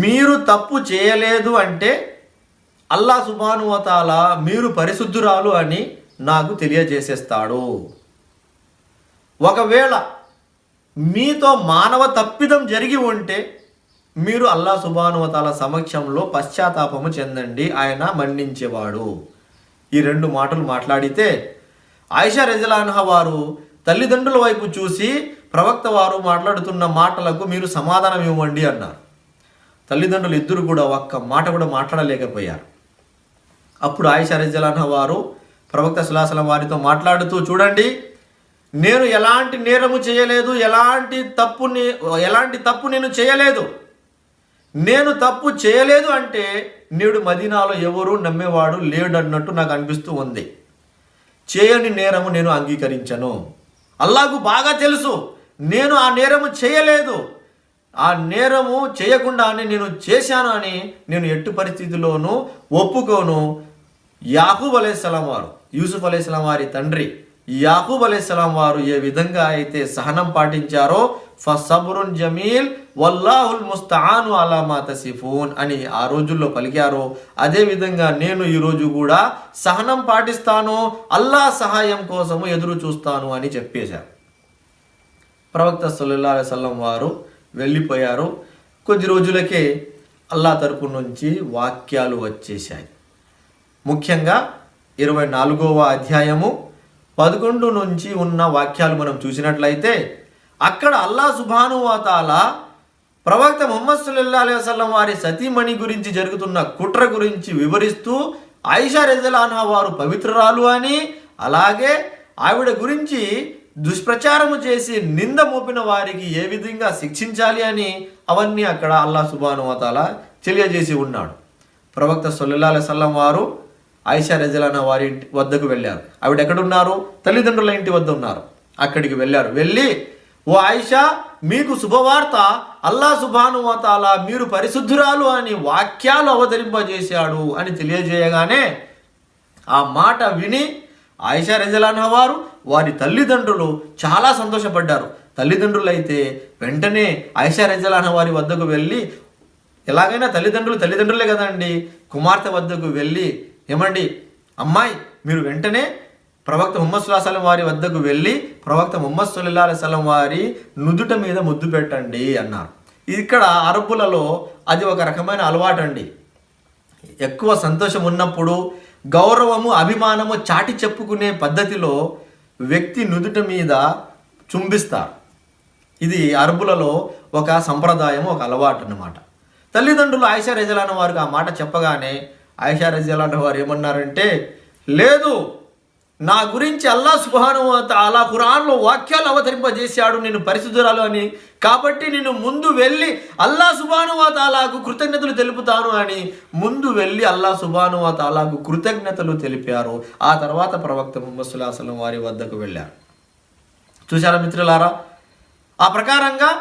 మీరు తప్పు చేయలేదు అంటే అల్లాహ్ సుబ్హానహు వ తఆలా మీరు పరిశుద్ధురాలు అని నాకు తెలియజేసేస్తాడు. ఒకవేళ మీతో మానవ తప్పిదం జరిగి ఉంటే మీరు అల్లాహ్ సుబ్హానహు వ తఆలా సమక్షంలో పశ్చాత్తాపము చెందండి, ఆయన మన్నించేవాడు. ఈ 2 మాటలు మాట్లాడితే ఆయిషా రజియల్లాహు అన్హా వారు తల్లిదండ్రుల వైపు చూసి ప్రవక్త వారు మాట్లాడుతున్న మాటలకు మీరు సమాధానం ఇవ్వండి అన్నారు. తల్లిదండ్రులు ఇద్దరు కూడా ఒక్క మాట కూడా మాట్లాడలేకపోయారు. అప్పుడు ఆయిషా రజియల్లాహు అన్హా వారు ప్రవక్త సల్లల్లాహు అలైహి వసల్లం వారితో మాట్లాడుతూ, చూడండి, నేను ఎలాంటి నేరము చేయలేదు, ఎలాంటి తప్పు నేను చేయలేదు. నేను తప్పు చేయలేదు అంటే నేడు మదీనాలో ఎవరు నమ్మేవాడు లేడు అన్నట్టు నాకు అనిపిస్తూ ఉంది. చేయని నేరము నేను అంగీకరించను. అల్లాహ్కు బాగా తెలుసు నేను ఆ నేరము చేయలేదు, ఆ నేరము చేయకుండానే నేను చేశాను అని నేను ఎట్టి పరిస్థితుల్లోనూ ఒప్పుకోను. యాకూబ్ అలైహిస్సలాం వారు, యూసుఫ్ అలైహిస్సలాం వారి తండ్రి యాకూబ్ అలైహిస్సలాం వారు ఏ విధంగా అయితే సహనం పాటించారో, ఫసబ్రున్ జమీల్ వల్లాహుల్ ముస్తఆను అలా మా తసిఫూన్ అని ఆ రోజుల్లో పలికారో, అదేవిధంగా నేను ఈరోజు కూడా సహనం పాటిస్తాను, అల్లాహ్ సహాయం కోసము ఎదురు చూస్తాను అని చెప్పేశారు. ప్రవక్త సల్లల్లాహు అలైహి వసల్లం వారు వెళ్ళిపోయారు. కొద్ది రోజులకే అల్లా తరపు నుంచి వాక్యాలు వచ్చేశాయి. ముఖ్యంగా 24వ అధ్యాయము 11 నుంచి ఉన్న వాక్యాలు మనం చూసినట్లయితే అక్కడ అల్లా సుబ్హానహు వ తఆలా ప్రవక్త ముహమ్మద్ సల్లల్లాహు అలైహి వసల్లం వారి సతీమణి గురించి జరుగుతున్న కుట్ర గురించి వివరిస్తూ ఆయిషా రజియల్లాహు అన్హా వారు పవిత్రురాలు అని, అలాగే ఆవిడ గురించి దుష్ప్రచారము చేసి నింద మోపిన వారికి ఏ విధంగా శిక్షించాలి అని అవన్నీ అక్కడ అల్లా సుబ్హానహు వ తఆలా తెలియజేసి ఉన్నాడు. ప్రవక్త సల్లల్లాహు అలైహి వసల్లం వారు ఆయిషా రజియల్లాహు అన్హా వారి ఇంటి వద్దకు వెళ్ళారు. ఆవిడ ఎక్కడున్నారు? తల్లిదండ్రుల ఇంటి వద్ద ఉన్నారు. అక్కడికి వెళ్ళారు. వెళ్ళి, ఓ ఆయిషా, మీకు శుభవార్త, అల్లా సుబ్హానహు వ తఆలా మీరు పరిశుద్ధురాలు అని వాక్యాలు అవతరింపజేశాడు అని తెలియజేయగానే ఆ మాట విని ఆయిషా రజియల్లాహు అన్హా వారు వారి తల్లిదండ్రులు చాలా సంతోషపడ్డారు. తల్లిదండ్రులైతే వెంటనే ఆయిషా రజియల్లాహు అన్హా వారి వద్దకు వెళ్ళి, ఎలాగైనా తల్లిదండ్రులే కదండి, కుమార్తె వద్దకు వెళ్ళి, ఏమండి అమ్మాయి, మీరు వెంటనే ప్రవక్త ముహమ్మద్ సల్లల్లాహు అలైహి వసల్లం వారి వద్దకు వెళ్ళి ప్రవక్త ముహమ్మద్ సల్లల్లాహు అలైహి వసల్లం వారి నుదుట మీద ముద్దు పెట్టండి అన్నారు. ఇక్కడ అరబ్బులలో అది ఒక రకమైన అలవాటు అండి. ఎక్కువ సంతోషం ఉన్నప్పుడు గౌరవము అభిమానము చాటి చెప్పుకునే పద్ధతిలో వ్యక్తి నుదుట మీద చుంబిస్తారు. ఇది అరబ్బులలో ఒక సంప్రదాయం, ఒక అలవాటు అన్నమాట. తల్లిదండ్రులు ఆయిషా రజియల్లాహు అన్హా వారికి ఆ మాట చెప్పగానే ఆయిషా రజియల్లాహు అన్హా వారు ఏమన్నారంటే, లేదు, నా గురించి అల్లా సుబ్హానహు వ తఆలా ఖురాన్లో వాక్యాలు అవతరింపజేశాడు, నేను పరిశుద్ధురాలు అని, కాబట్టి నేను ముందు వెళ్ళి అల్లా సుబ్హానహు వ తఆలాకు కృతజ్ఞతలు తెలుపుతాను అని ముందు వెళ్ళి అల్లా సుబ్హానహు వ తఆలాకు కృతజ్ఞతలు తెలిపారు. ఆ తర్వాత ప్రవక్త ముహమ్మద్ సల్లల్లాహు అలైహి వసల్లం వారి వద్దకు వెళ్ళారు. చూశారా మిత్రులారా? ఆ ప్రకారంగా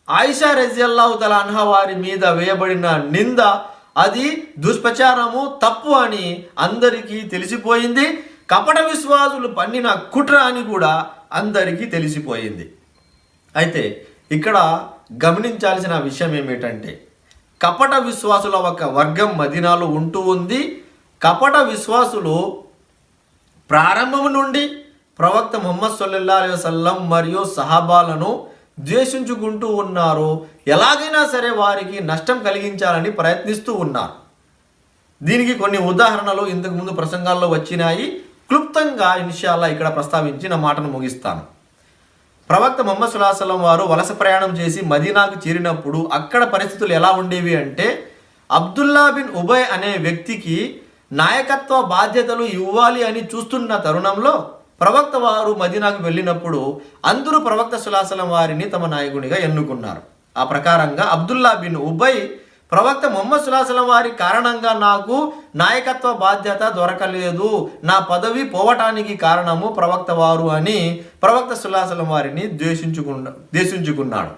ఆయిషా రజియల్లాహు తఆలా అన్హా వారి మీద వేయబడిన నింద అది దుష్ప్రచారము, తప్పు అని అందరికీ తెలిసిపోయింది. కపట విశ్వాసులు పన్నిన కుట్ర అని కూడా అందరికీ తెలిసిపోయింది. అయితే ఇక్కడ గమనించాల్సిన విషయం ఏమిటంటే, కపట విశ్వాసుల ఒక వర్గం మదీనాలో ఉంటూ ఉంది. కపట విశ్వాసులు ప్రారంభం నుండి ప్రవక్త ముహమ్మద్ సల్లల్లాహు అలైహి వసల్లం మరియు సహాబాలను ద్వేషించుకుంటూ ఉన్నారు. ఎలాగైనా సరే వారికి నష్టం కలిగించాలని ప్రయత్నిస్తూ ఉన్నారు. దీనికి కొన్ని ఉదాహరణలు ఇంతకుముందు ప్రసంగాల్లో వచ్చినాయి. క్లుప్తంగా ఇన్షాల్లా ఇక్కడ ప్రస్తావించి నా మాటను ముగిస్తాను. ప్రవక్త ముహమ్మద్ సల్లల్లాహు అలైహి వసల్లం వారు వలస ప్రయాణం చేసి మదీనాకు చేరినప్పుడు అక్కడ పరిస్థితులు ఎలా ఉండేవి అంటే, అబ్దుల్లా బిన్ ఉబయ్ అనే వ్యక్తికి నాయకత్వ బాధ్యతలు ఇవ్వాలి అని చూస్తున్న తరుణంలో ప్రవక్త వారు మదీనాకు వెళ్ళినప్పుడు అందరూ ప్రవక్త సల్లల్లాహు అలైహి వసల్లం వారిని తమ నాయకునిగా ఎన్నుకున్నారు. ఆ ప్రకారంగా అబ్దుల్లా బిన్ ఉబయ్ ప్రవక్త ముహమ్మద్ సల్లల్లాహు అలైహి వసల్లం వారి కారణంగా నాకు నాయకత్వ బాధ్యత దొరకలేదు, నా పదవి పోవటానికి కారణము ప్రవక్త వారు అని ప్రవక్త సల్లల్లాహు అలైహి వసల్లం వారిని ద్వేషించుకున్నాడు.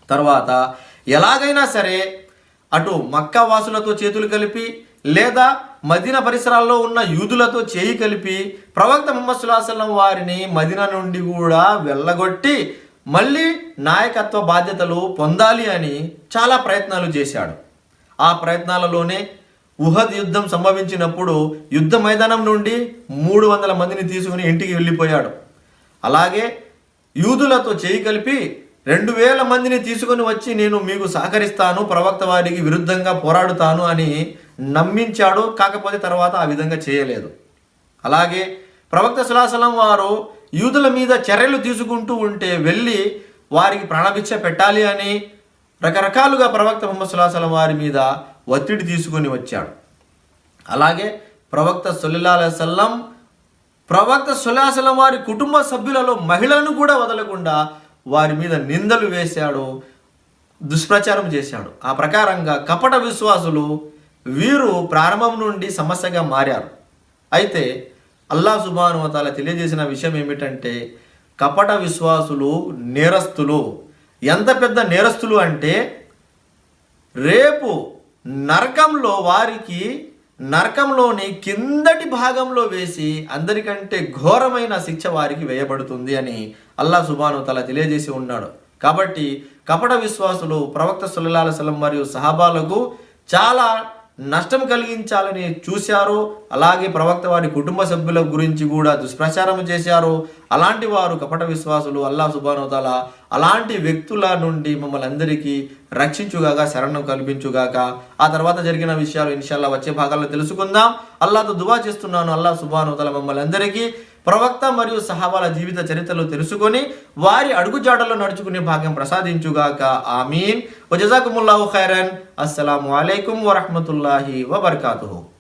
తర్వాత ఎలాగైనా సరే అటు మక్కా వాసులతో చేతులు కలిపి లేదా మదీనా పరిసరాల్లో ఉన్న యూదులతో చేయి కలిపి ప్రవక్త ముహమ్మద్ సల్లల్లాహు అలైహి వసల్లం వారిని మదీనా నుండి కూడా వెళ్ళగొట్టి మళ్ళీ నాయకత్వ బాధ్యతలు పొందాలి అని చాలా ప్రయత్నాలు చేశాడు. ఆ ప్రయత్నాలలోనే ఉహద్ యుద్ధం సంభవించినప్పుడు యుద్ధ మైదానం నుండి 300 మందిని తీసుకుని ఇంటికి వెళ్ళిపోయాడు. అలాగే యూదులతో చేయి కలిపి 2000 మందిని తీసుకొని వచ్చి నేను మీకు సహకరిస్తాను, ప్రవక్త వారికి విరుద్ధంగా పోరాడుతాను అని నమ్మించాడు. కాకపోతే తర్వాత ఆ విధంగా చేయలేదు. అలాగే ప్రవక్త సల్లల్లాహు అలైహి వసల్లం వారు యూదుల మీద చర్యలు తీసుకుంటూ ఉంటే వెళ్ళి వారికి ప్రాణభిక్ష పెట్టాలి అని రకరకాలుగా ప్రవక్త ముహమ్మద్ సల్లల్లాహు అలైహి వసల్లం వారి మీద ఒత్తిడి తీసుకొని వచ్చాడు. అలాగే ప్రవక్త సల్లల్లాహు అలైహి వసల్లం వారి కుటుంబ సభ్యులలో మహిళలను కూడా వదలకుండా వారి మీద నిందలు వేశాడు, దుష్ప్రచారం చేశాడు. ఆ ప్రకారంగా కపట విశ్వాసులు వీరు ప్రారంభం నుండి సమస్యగా మారారు. అయితే అల్లాహ్ సుబ్హానహు వ తఆలా తెలియజేసిన విషయం ఏమిటంటే, కపట విశ్వాసులు నేరస్తులు. ఎంత పెద్ద నేరస్తులు అంటే, రేపు నరకంలో వారికి నరకంలోని కిందటి భాగంలో వేసి అందరికంటే ఘోరమైన శిక్ష వారికి వేయబడుతుంది అని అల్లాహ్ సుబ్హానహు వ తఆలా తెలియజేసి ఉన్నాడు. కాబట్టి కపట విశ్వాసులు ప్రవక్త సల్లల్లాహు అలైహి వసల్లం మరియు సహాబాలకు చాలా నష్టం కలిగించాలని చూశారో, అలాగే ప్రవక్త వారి కుటుంబ సభ్యుల గురించి కూడా దుష్ప్రచారం చేశారో, అలాంటి వారు కపట విశ్వాసులు, అల్లాహ్ సుబ్హానహు వ తఆలా అలాంటి వ్యక్తుల నుండి మమ్మల్ని అందరికీ రక్షించుగాక, శరణం కల్పించుగాక. ఆ తర్వాత జరిగిన విషయాలు ఇన్షాల్లా వచ్చే భాగాల్లో తెలుసుకుందాం. అల్లాహ్తో దువా చేస్తున్నాను, అల్లాహ్ సుబ్హానహు వ తఆలా మమ్మల్ని అందరికీ ప్రవక్త మరియు సహాబాల జీవిత చరిత్రలు తెలుసుకొని వారి అడుగుజాడల్లో నడుచుకునే భాగ్యం ప్రసాదించుగాక. ఆమీన్. వజజాకుముల్లాహు ఖైరన్. అస్సలాము అలైకుం వరహ్మతుల్లాహి వబర్కాతుహు.